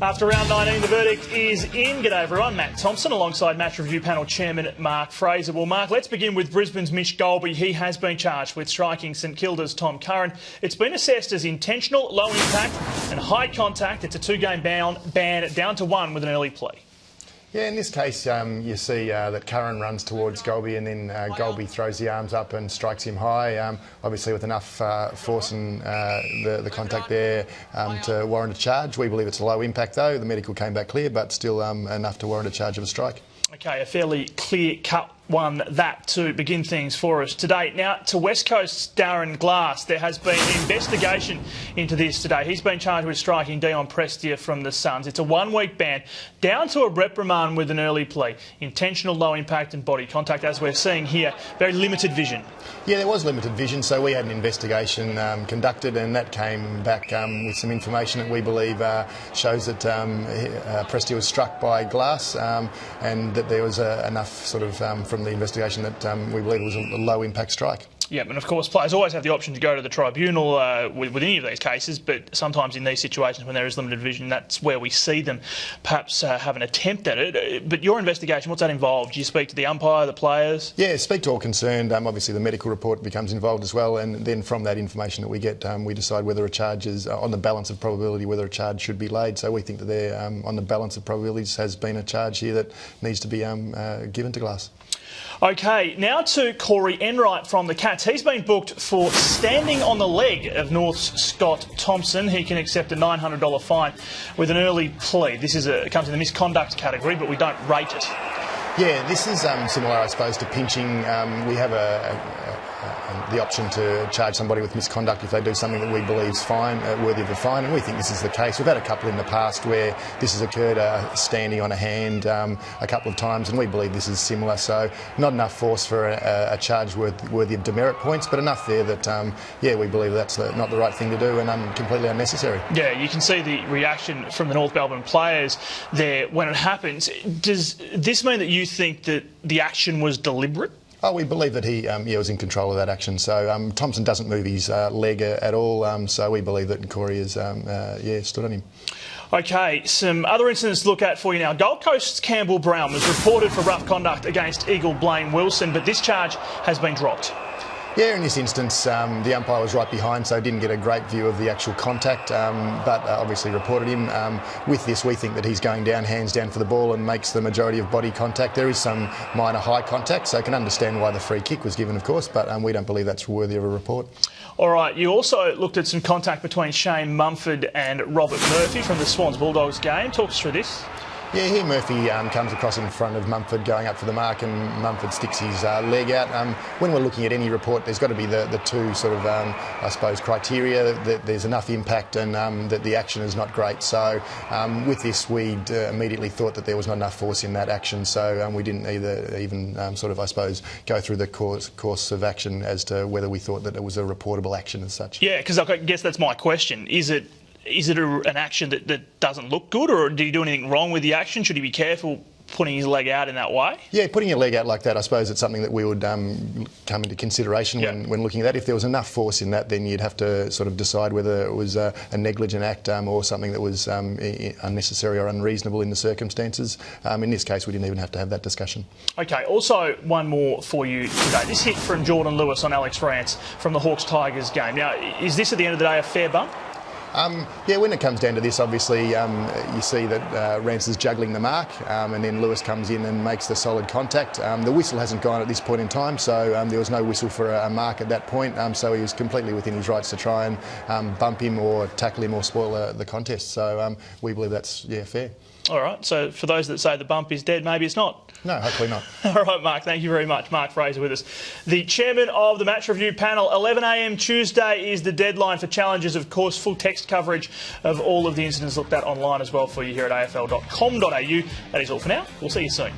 After round 19, the verdict is in. G'day everyone, Matt Thompson alongside Match Review Panel Chairman Mark Fraser. Well, Mark, let's begin with Brisbane's Mitch Golby. He has been charged with striking St Kilda's Tom Curran. It's been assessed as intentional, low impact and high contact. It's a two-game ban down to one with an early plea. Yeah, in this case, you see that Curran runs towards Golby and then Golby throws the arms up and strikes him high, obviously with enough force and the contact there to warrant a charge. We believe it's a low impact though. The medical came back clear, but still enough to warrant a charge of a strike. Okay, a fairly clear-cut one, that to begin things for us today. Now, to West Coast's Darren Glass, there has been an investigation into this today. He's been charged with striking Dion Prestia from the Suns. It's a one-week ban, down to a reprimand with an early plea. Intentional low impact and body contact, as we're seeing here. Very limited vision. Yeah, there was limited vision, so we had an investigation conducted, and that came back with some information that we believe shows that Prestia was struck by Glass, and that there was enough sort of from the investigation that we believe it was a low impact strike. Yeah, and of course players always have the option to go to the tribunal with any of these cases, but sometimes in these situations when there is limited vision, that's where we see them perhaps have an attempt at it. But your investigation, what's that involved? Do you speak to the umpire, the players? Yeah, speak to all concerned. Obviously the medical report becomes involved as well, and then from that information that we get, we decide whether a charge is, on the balance of probability, whether a charge should be laid. So we think that there, on the balance of probabilities, has been a charge here that needs to be given to Glass. OK, now to Corey Enright from the Cats. He's been booked for standing on the leg of North's Scott Thompson. He can accept a $900 fine with an early plea. This is comes in the misconduct category, but we don't rate it. Yeah, this is similar, I suppose, to pinching. We have the option to charge somebody with misconduct if they do something that we believe is fine, worthy of a fine, and we think this is the case. We've had a couple in the past where this has occurred, standing on a hand a couple of times, and we believe this is similar. So not enough force for a charge worthy of demerit points, but enough there that, yeah, we believe that's not the right thing to do and completely unnecessary. Yeah, you can see the reaction from the North Melbourne players there when it happens. Does this mean that you think that the action was deliberate? Oh, we believe that he was in control of that action. So Thompson doesn't move his leg at all, so we believe that Corey has stood on him. OK, some other incidents to look at for you now. Gold Coast's Campbell Brown was reported for rough conduct against Eagle Blaine Wilson, but this charge has been dropped. Yeah, in this instance, the umpire was right behind, so didn't get a great view of the actual contact, but obviously reported him. With this, we think that he's going down, hands down for the ball, and makes the majority of body contact. There is some minor high contact, so I can understand why the free kick was given, of course, but we don't believe that's worthy of a report. All right, you also looked at some contact between Shane Mumford and Robert Murphy from the Swans Bulldogs game. Talk us through this. Yeah, here Murphy comes across in front of Mumford going up for the mark, and Mumford sticks his leg out. When we're looking at any report, there's got to be the two sort of, I suppose, criteria, that there's enough impact and that the action is not great. So with this, we immediately thought that there was not enough force in that action, so we didn't even sort of, I suppose, go through the course of action as to whether we thought that it was a reportable action as such. Yeah, because I guess that's my question. Is it an action that doesn't look good, or did he do anything wrong with the action? Should he be careful putting his leg out in that way? Yeah, putting your leg out like that, I suppose it's something that we would come into consideration when looking at that. If there was enough force in that, then you'd have to sort of decide whether it was a negligent act or something that was unnecessary or unreasonable in the circumstances. In this case, we didn't even have to have that discussion. OK, also one more for you today. This hit from Jordan Lewis on Alex Rance from the Hawks-Tigers game. Now, is this at the end of the day a fair bump? Yeah, when it comes down to this, obviously, you see that Rance is juggling the mark, and then Lewis comes in and makes the solid contact. The whistle hasn't gone at this point in time, so there was no whistle for a mark at that point, so he was completely within his rights to try and bump him or tackle him or spoil the contest. So we believe that's, fair. All right, so for those that say the bump is dead, maybe it's not. No, hopefully not. All right, Mark, thank you very much. Mark Fraser with us. The chairman of the Match Review panel. 11 a.m. Tuesday is the deadline for challenges. Of course, full text coverage of all of the incidents looked at online as well for you here at afl.com.au. That is all for now. We'll see you soon.